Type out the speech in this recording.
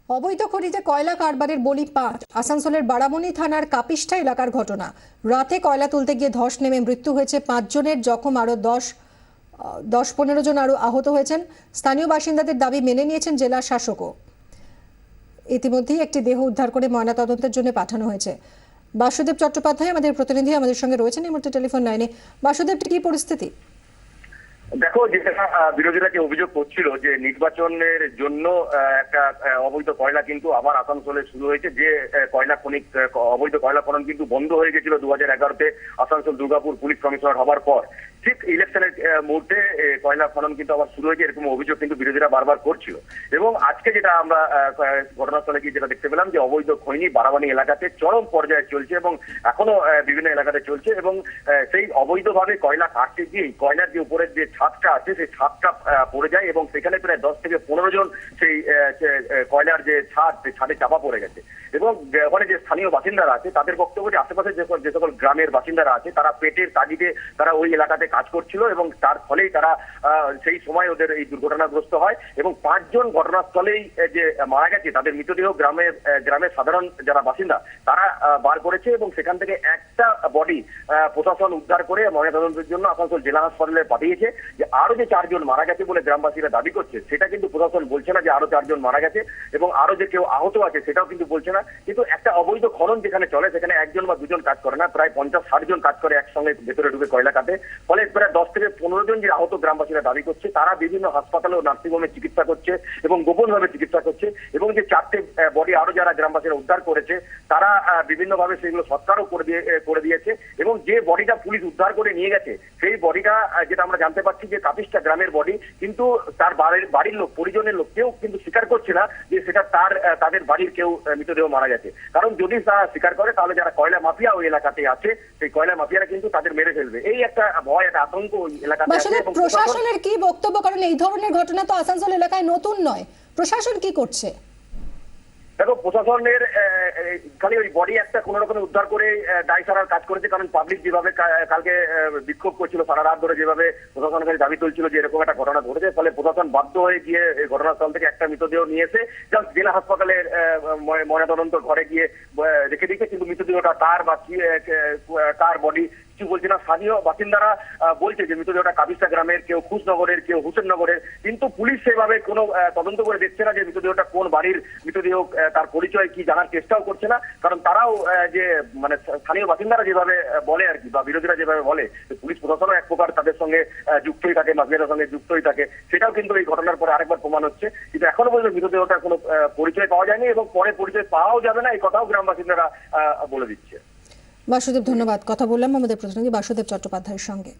অবৈধ খনিতে কয়লা কারবারের বলি ৫। আসানসোলের বারামণি থানার কাপিষ্ঠা এলাকার ঘটনা। রাতে কয়লা তুলতে গিয়ে ধস নেমে মৃত্যু হয়েছে ৫ জনের, জখম আরো ১০-১৫ জন আরো আহত হয়েছেন। স্থানীয় বাসিন্দাদের দাবি মেনে নিয়েছেন জেলা শাসকও। ইতিমধ্যেই একটি দেহ উদ্ধার করে ময়নাতদন্তের জন্য পাঠানো হয়েছে। বাসুদেব চট্টোপাধ্যায় আমাদের প্রতিনিধি আমাদের সঙ্গে রয়েছেন এই মুহূর্তে টেলিফোন লাইনে। বাসুদেব, কি পরিস্থিতি? দেখো, যেটা বিরোধীরা যে অভিযোগ করছিল যে নির্বাচনের জন্য একটা অবৈধ কয়লা কিন্তু আবার আসানসোলে শুরু হয়েছে, যে কয়লা খনি অবৈধ কয়লা খনন কিন্তু বন্ধ হয়ে গেছিল 2011-তে আসানসোল দুর্গাপুর পুলিশ কমিশনার হবার পর। ঠিক ইলেকশনের মুহূর্তে কয়লা খনন কিন্তু আবার শুরু হয়েছে, এরকম অভিযোগ কিন্তু বিরোধীরা বারবার করছিল। এবং আজকে যেটা আমরা ঘটনাস্থলে গিয়ে যেটা দেখতে পেলাম যে অবৈধ খনি বারাবানি এলাকাতে চরম পর্যায়ে চলছে এবং এখনো বিভিন্ন এলাকাতে চলছে। এবং সেই অবৈধভাবে কয়লা কাটতে গিয়ে কয়লার যে উপরের যে ছাদটা আছে সেই ছাদটা পড়ে যায় এবং সেখানে প্রায় 10 থেকে 15 জন সেই কয়লার যে ছাদ সেই ছাদে চাপা পড়ে গেছে। এবং ওখানে যে স্থানীয় বাসিন্দারা আছে তাদের বক্তব্য যে আশেপাশে যে সকল গ্রামের বাসিন্দারা আছে তারা পেটের তাগিদে তারা ওই এলাকাতে কাজ করছিল এবং তার ফলেই তারা সেই সময় ওদের এই দুর্ঘটনাগ্রস্ত হয়। এবং 5 জন ঘটনাস্থলেই যে মারা গেছে তাদের মৃতদেহ গ্রামের সাধারণ যারা বাসিন্দা তারা বার করেছে এবং সেখান থেকে একটা বডি প্রশাসন উদ্ধার করে ময়নাতদন্তের জন্য আসানসোল জেলা হাসপাতালে পাঠিয়েছে। যে আরো যে 4 জন মারা গেছে বলে গ্রামবাসীরা দাবি করছে সেটা কিন্তু প্রশাসন বলছে না যে আরো 4 জন মারা গেছে, এবং আরো যে কেউ আহত আছে সেটাও কিন্তু বলছে না। কিন্তু একটা অবৈধ খনন যেখানে চলে সেখানে 1 জন বা 2 জন কাজ করে না, প্রায় 50-60 জন কাজ করে একসঙ্গে ভেতরে ঢুকে কয়লা কাটে। ফলে প্রায় 10 থেকে 15 জন যে আহত গ্রামবাসীরা দাবি করছে তারা বিভিন্ন হাসপাতালে ও নার্সিংহোমে চিকিৎসা করছে এবং গোপনভাবে চিকিৎসা করছে। এবং যে 4টে বডি আরো যারা গ্রামবাসীরা উদ্ধার করেছে তারা বিভিন্নভাবে সেগুলো সৎকারও করে দিয়েছে। এবং যে বডিটা পুলিশ উদ্ধার করে নিয়ে গেছে সেই বডিটা যেটা আমরা জানতে পারছি যে কাপিষ্ঠা গ্রামের বডি, কিন্তু তার বাড়ির লোক পরিজনের লোক কেউ কিন্তু স্বীকার করছে না যে সেটা তাদের বাড়ির কেউ মৃতদেহ মারা গেছে। কারণ যদি তারা স্বীকার করে তাহলে যারা কয়লা মাফিয়া ওই এলাকাতে আছে সেই কয়লা মাফিয়ারা কিন্তু তাদের মেরে ফেলবে, এই একটা ভয় একটা আতঙ্ক ওই এলাকাতে আছে। এবং প্রশাসনের কি বক্তব্য? কারণ এই ধরনের ঘটনা তো আসানসোল এলাকায় নতুন নয়, প্রশাসন কি করছে? দেখো, প্রশাসনের খালি ওই বডি একটা কোন রকম উদ্ধার করে দায় সারার কাজ করেছে। কারণ পাবলিক যেভাবে কালকে বিক্ষোভ করছিল সারা রাত ধরে, যেভাবে প্রশাসনের কাছে দাবি তুলছিল যে এরকম একটা ঘটনা ঘটেছে, ফলে প্রশাসন বাধ্য হয়ে গিয়ে ঘটনাস্থল থেকে একটা মৃতদেহ নিয়ে এসে জেলা হাসপাতালের ময়নাতদন্ত ঘরে গিয়ে রেখে দিয়েছে। কিন্তু মৃতদেহটা কার বডি কিছু বলছে না। স্থানীয় বাসিন্দারা বলছে যে মৃতদেহটা কাপিষ্ঠা গ্রামের, কেউ খুশনগরের, কেউ হুসেননগরের, কিন্তু পুলিশ সেভাবে কোনো তদন্ত করে দেখছে না যে মৃতদেহটা কোন বাড়ির মৃতদেহ, তার পরিচয় কি জানার চেষ্টাও করছে না। কারণ তারাও যে মানে স্থানীয় বাসিন্দারা যেভাবে বলে আর কি, বা বিরোধীরা যেভাবে বলে, পুলিশ প্রশাসনও এক প্রকার তাদের সঙ্গে যুক্তই থাকে, মাফিয়াদের সঙ্গে যুক্তই থাকে, সেটাও কিন্তু এই ঘটনার পরে আরেকবার প্রমাণ হচ্ছে। কিন্তু এখনো পর্যন্ত মৃতদেহটার কোনো পরিচয় পাওয়া যায়নি এবং পরে পরিচয় পাওয়াও যাবে না, এই কথাও গ্রাম বাসিন্দারা বলে দিচ্ছে। বাসুদেব, ধন্যবাদ। কথা বললাম আমাদের প্রতিনিধি বাসুদেব চট্টোপাধ্যায়ের সঙ্গে।